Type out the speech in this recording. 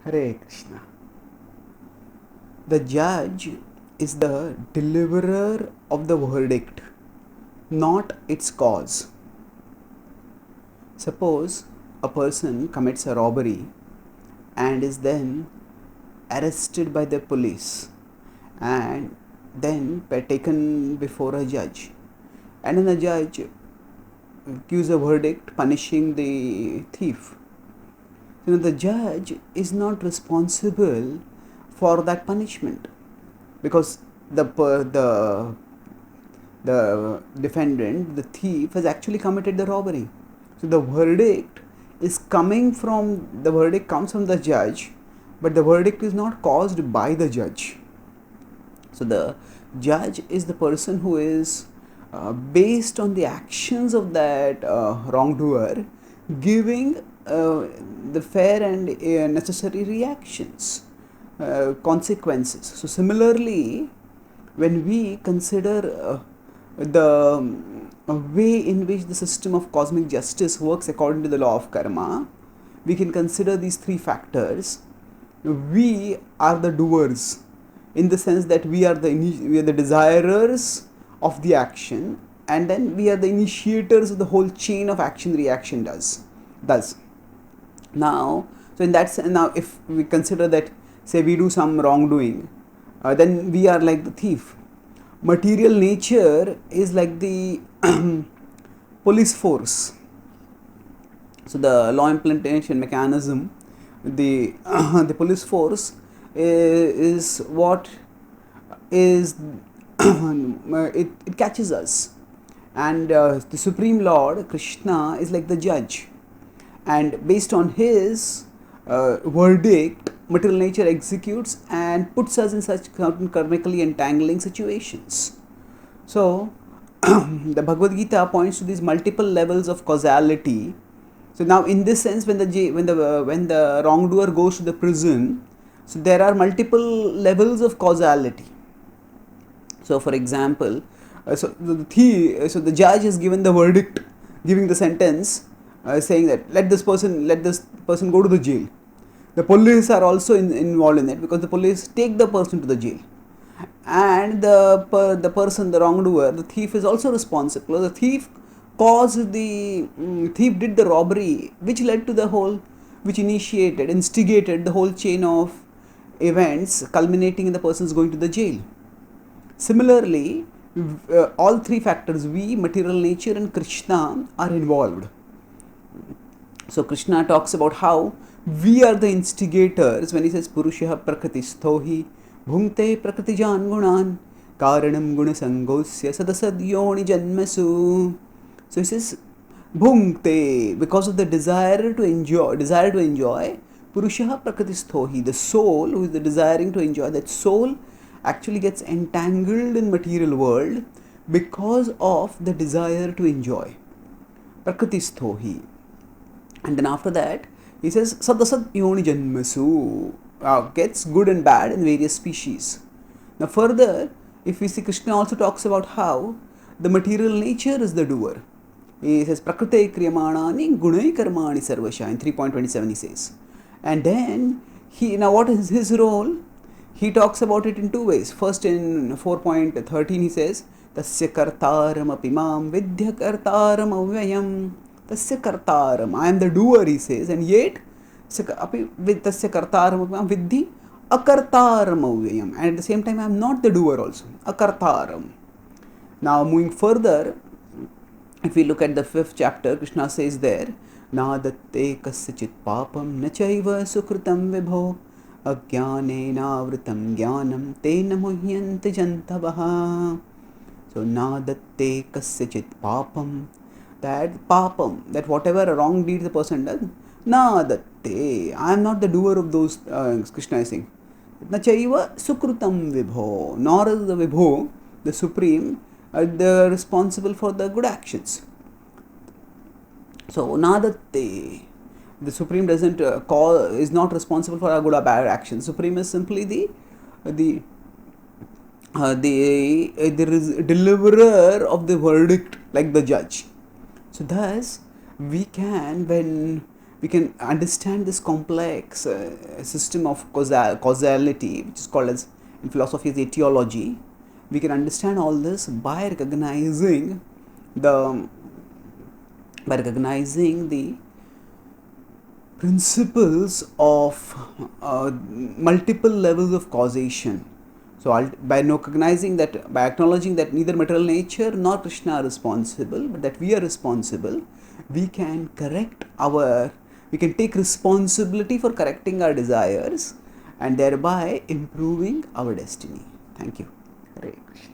Hare Krishna. The judge is the deliverer of the verdict, not its cause. Suppose a person commits a robbery and is then arrested by the police and then taken before a judge, and then the judge gives a verdict punishing the thief. The judge is not responsible for that punishment because the defendant, the thief, has actually committed the robbery. So the verdict comes from the judge, but the verdict is not caused by the judge. So the judge is the person who is based on the actions of that wrongdoer, giving the fair and necessary reactions, consequences. So similarly, when we consider the way in which the system of cosmic justice works according to the law of karma, we can consider these three factors. We are the doers, in the sense that we are the desirers of the action, and then we are the initiators of the whole chain of action reaction does. Now, so in that sense, now if we consider that, say we do some wrongdoing, then we are like the thief. Material nature is like the police force. So the law implementation mechanism, the the police force is what is it catches us, and the Supreme Lord Krishna is like the judge, and based on his verdict, material nature executes and puts us in such karmically entangling situations. So the Bhagavad Gita points to these multiple levels of causality. So now, in this sense, when the wrongdoer goes to the prison, so there are multiple levels of causality. So, for example, so the judge has given the verdict, giving the sentence, saying that let this person go to the jail. The police are also involved in it, because the police take the person to the jail, and the wrongdoer, the thief, is also responsible. The thief did the robbery, which led to which instigated the whole chain of events culminating in the person's going to the jail. Similarly, all three factors, we, material nature, and Krishna, are involved. So Krishna talks about how we are the instigators when he says Purushah Prakritistohi Bhungte Prakritijan Gunan Karanam Gunasangosya Sadasad Yoni Janmasu. So he says Bhungte, because of the desire to enjoy, Purushah Prakritistohi, the soul who is the desiring to enjoy, that soul actually gets entangled in material world because of the desire to enjoy. Prakritistohi. And then after that, he says Sadasad Yoni Janmasu, gets good and bad in various species. Now further, if we see, Krishna also talks about how the material nature is the doer. He says Prakrite Kriyamanani Gunai Karmani Sarvasha in 3.27 he says. And then what is his role? He talks about it in two ways. First, in 4.13 he says Tasya Kartaram Apimam Vidya Kartaram Avyayam. Tasya Kartaram, I am the doer, he says, and yet with Tasya Kartaram Vidhi Akartaram Avyayam, and at the same time I am not the doer also. Akartaram. Now moving further, if we look at the 5th chapter, Krishna says there, Nadatte kasyachit papam nachaiva sukritam vibho ajnanena vritam jnanam tena muhyanti jantavaha. So Nadatte kasyachit papam, that papam, that whatever wrong deed the person does, nadatte, I am not the doer of those, Krishna is saying. Nachaiva sukrutam vibho, nor is the vibho, the supreme, the responsible for the good actions. So nadatte, the supreme doesn't is not responsible for our good or bad actions. Supreme is simply the deliverer of the verdict, like the judge. So thus, we can, when we can understand this complex system of causality, which is called as in philosophy as etiology. We can understand all this by recognizing the principles of multiple levels of causation. So by recognizing that, by acknowledging that neither material nature nor Krishna are responsible, but that we are responsible, we can we can take responsibility for correcting our desires and thereby improving our destiny. Thank you. Hare Krishna.